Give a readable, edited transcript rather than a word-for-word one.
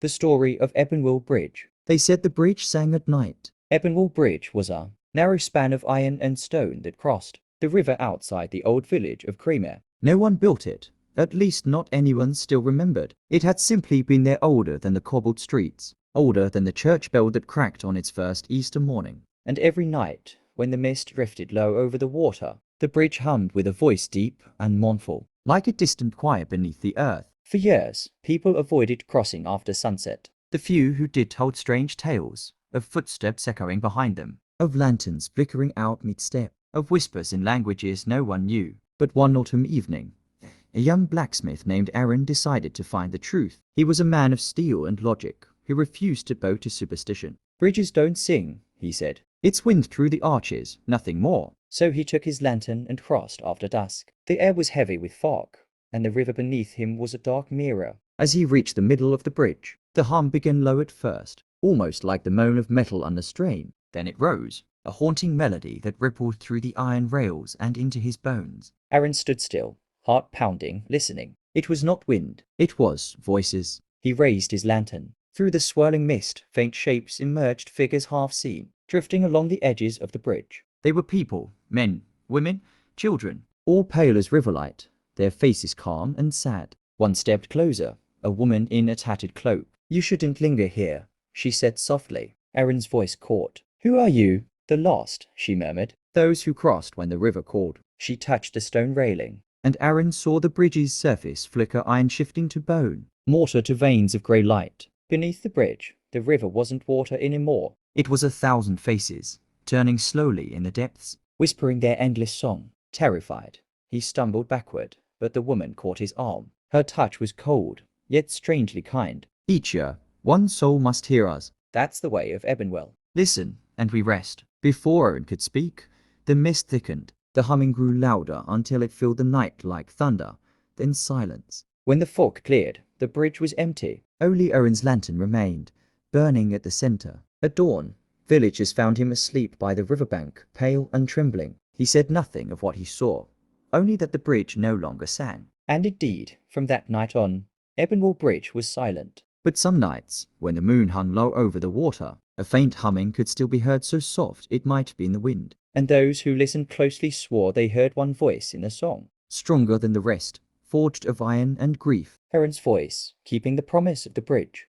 The story of Ebenwell Bridge. They said the bridge sang at night. Ebenwell Bridge was a narrow span of iron and stone that crossed the river outside the old village of Cremer. No one built it, at least not anyone still remembered. It had simply been there older than the cobbled streets, older than the church bell that cracked on its first Easter morning. And every night, when the mist drifted low over the water, the bridge hummed with a voice deep and mournful, like a distant choir beneath the earth. For years, people avoided crossing after sunset. The few who did told strange tales, of footsteps echoing behind them, of lanterns flickering out mid-step, of whispers in languages no one knew. But one autumn evening, a young blacksmith named Aaron decided to find the truth. He was a man of steel and logic, who refused to bow to superstition. "Bridges don't sing," he said. "It's wind through the arches, nothing more." So he took his lantern and crossed after dusk. The air was heavy with fog, and the river beneath him was a dark mirror. As he reached the middle of the bridge, the hum began low at first, almost like the moan of metal under strain. Then it rose, a haunting melody that rippled through the iron rails and into his bones. Aaron stood still, heart pounding, listening. It was not wind. It was voices. He raised his lantern. Through the swirling mist, faint shapes emerged, figures half seen, drifting along the edges of the bridge. They were people, men, women, children, all pale as riverlight, their faces calm and sad. One stepped closer, a woman in a tattered cloak. "You shouldn't linger here," she said softly. Aaron's voice caught. "Who are you?" "The lost," she murmured. "Those who crossed when the river called." She touched the stone railing, and Aaron saw the bridge's surface flicker, iron shifting to bone, mortar to veins of grey light. Beneath the bridge, the river wasn't water anymore. It was 1,000 faces, turning slowly in the depths, whispering their endless song. Terrified, he stumbled backward, but the woman caught his arm. Her touch was cold, yet strangely kind. "Each year, one soul must hear us. That's the way of Ebenwell. Listen, and we rest." Before Aaron could speak, the mist thickened. The humming grew louder until it filled the night like thunder, then silence. When the fog cleared, the bridge was empty. Only Aaron's lantern remained, burning at the center. At dawn, villagers found him asleep by the riverbank, pale and trembling. He said nothing of what he saw, only that the bridge no longer sang. And indeed, from that night on, Ebenwell Bridge was silent. But some nights, when the moon hung low over the water, a faint humming could still be heard, so soft it might be in the wind. And those who listened closely swore they heard one voice in the song, stronger than the rest, forged of iron and grief. Aaron's voice, keeping the promise of the bridge.